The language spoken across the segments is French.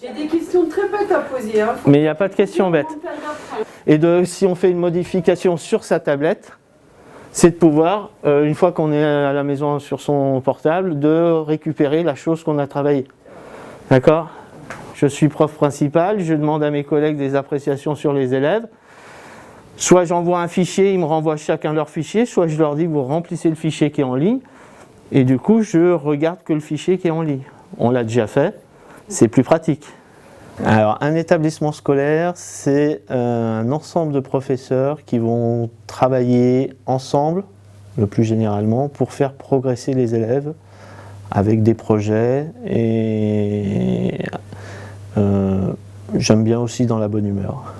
J'ai des questions très bêtes à poser. Hein. Mais il n'y a pas de questions bêtes. Et si on fait une modification sur sa tablette, c'est de pouvoir, une fois qu'on est à la maison sur son portable, de récupérer la chose qu'on a travaillée. D'accord ? Je suis prof principal, je demande à mes collègues des appréciations sur les élèves. Soit j'envoie un fichier, ils me renvoient chacun leur fichier, soit je leur dis vous remplissez le fichier qui est en ligne, et du coup je regarde que le fichier qui est en ligne. On l'a déjà fait, c'est plus pratique. Alors un établissement scolaire, c'est un ensemble de professeurs qui vont travailler ensemble, le plus généralement, pour faire progresser les élèves avec des projets, et j'aime bien aussi dans la bonne humeur.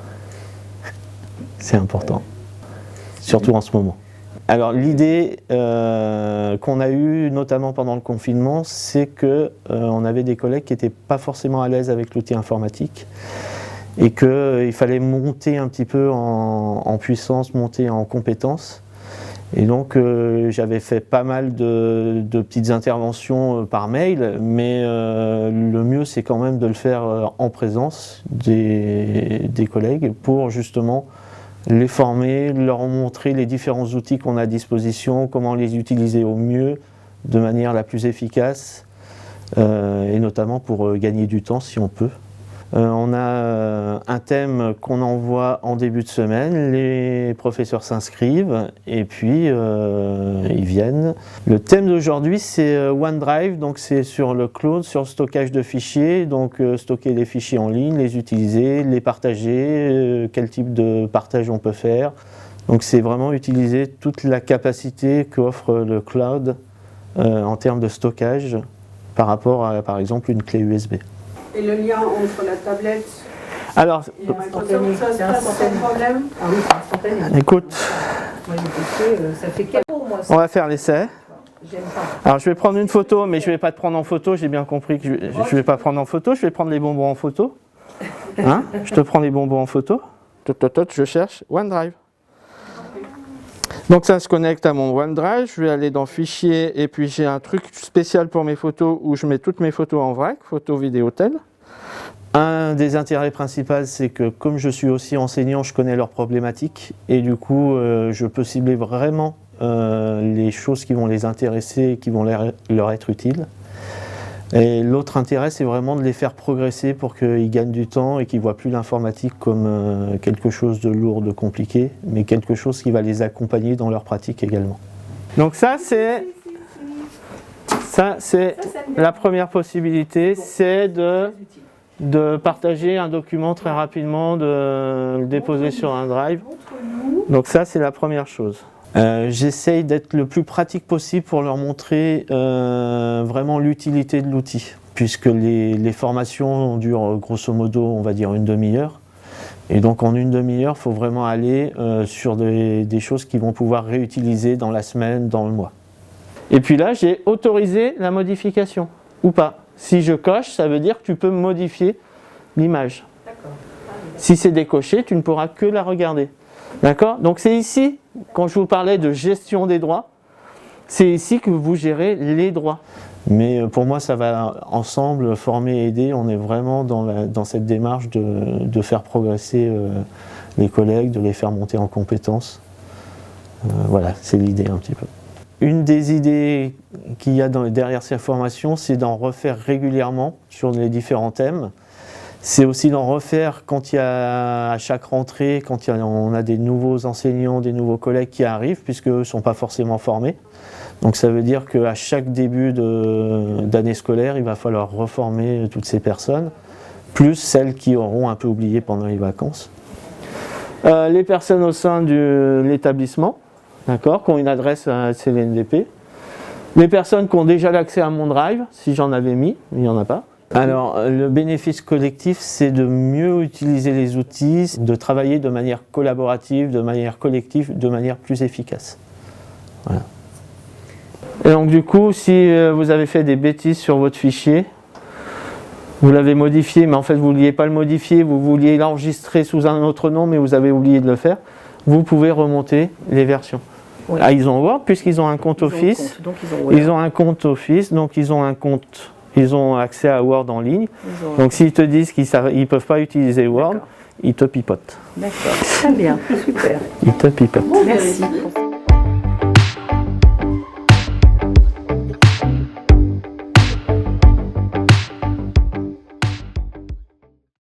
C'est important, surtout en ce moment. Alors l'idée qu'on a eue, notamment pendant le confinement, c'est qu'on avait des collègues qui n'étaient pas forcément à l'aise avec l'outil informatique et qu'il fallait monter un petit peu en puissance, monter en compétences. Et donc j'avais fait pas mal de petites interventions par mail, mais le mieux c'est quand même de le faire en présence des collègues pour justement les former, leur montrer les différents outils qu'on a à disposition, comment les utiliser au mieux, de manière la plus efficace, et notamment pour gagner du temps si on peut. On a un thème qu'on envoie en début de semaine, les professeurs s'inscrivent et puis ils viennent. Le thème d'aujourd'hui c'est OneDrive, donc c'est sur le cloud, sur le stockage de fichiers, donc stocker les fichiers en ligne, les utiliser, les partager, quel type de partage on peut faire. Donc c'est vraiment utiliser toute la capacité qu'offre le cloud en termes de stockage par rapport à par exemple une clé USB. Et le lien entre la tablette alors, et Microsoft, ça se passe sans problème? Ah oui, c'est instantané. Écoute, Moi, j'ai testé, ça fait 4 jours, moi. on va faire l'essai. J'aime pas. Alors je vais prendre une photo, mais je ne vais pas te prendre en photo, j'ai bien compris que je ne vais pas prendre en photo, je vais prendre les bonbons en photo. Hein? Je te prends les bonbons en photo. Je cherche OneDrive. Donc ça se connecte à mon OneDrive, je vais aller dans Fichier et puis j'ai un truc spécial pour mes photos où je mets toutes mes photos en vrac, photo, vidéo, tel. Un des intérêts principaux, c'est que comme je suis aussi enseignant, je connais leurs problématiques et du coup je peux cibler vraiment les choses qui vont les intéresser et qui vont leur être utiles. Et l'autre intérêt, c'est vraiment de les faire progresser pour qu'ils gagnent du temps et qu'ils ne voient plus l'informatique comme quelque chose de lourd, de compliqué, mais quelque chose qui va les accompagner dans leur pratique également. Donc ça, c'est la première possibilité, c'est de partager un document très rapidement, de le déposer sur un drive. Donc ça, c'est la première chose. J'essaye d'être le plus pratique possible pour leur montrer vraiment l'utilité de l'outil, puisque les formations durent grosso modo, on va dire, une demi-heure. Et donc en une demi-heure, il faut vraiment aller sur des choses qu'ils vont pouvoir réutiliser dans la semaine, dans le mois. Et puis là, j'ai autorisé la modification, ou pas. Si je coche, ça veut dire que tu peux modifier l'image. Si c'est décoché, tu ne pourras que la regarder. D'accord ? Donc c'est ici, quand je vous parlais de gestion des droits, c'est ici que vous gérez les droits. Mais pour moi, ça va ensemble, former et aider. On est vraiment dans cette démarche de faire progresser les collègues, de les faire monter en compétences. Voilà, c'est l'idée un petit peu. Une des idées qu'il y a derrière ces formations, c'est d'en refaire régulièrement sur les différents thèmes. C'est aussi d'en refaire quand il y a, à chaque rentrée, quand on a des nouveaux enseignants, des nouveaux collègues qui arrivent, puisque eux ne sont pas forcément formés. Donc ça veut dire qu'à chaque début d'année scolaire, il va falloir reformer toutes ces personnes, plus celles qui auront un peu oublié pendant les vacances. Les personnes au sein de l'établissement, d'accord, qui ont une adresse à CNDP. Les personnes qui ont déjà l'accès à mon drive, si j'en avais mis, il n'y en a pas. Alors, le bénéfice collectif, c'est de mieux utiliser les outils, de travailler de manière collaborative, de manière collective, de manière plus efficace. Voilà. Et donc du coup, si vous avez fait des bêtises sur votre fichier, vous l'avez modifié, mais en fait vous ne vouliez pas le modifier, vous vouliez l'enregistrer sous un autre nom, mais vous avez oublié de le faire, vous pouvez remonter les versions. Oui. Ils ont Word, puisqu'ils ont un compte Office, Ils ont un compte, donc ils ont un compte Office, donc ils ont un compte ils ont accès à Word en ligne. Ils ont- Donc s'ils te disent qu'ils ne peuvent pas utiliser Word, D'accord. ils te pipotent. D'accord, très bien, super. Ils te pipotent. Merci.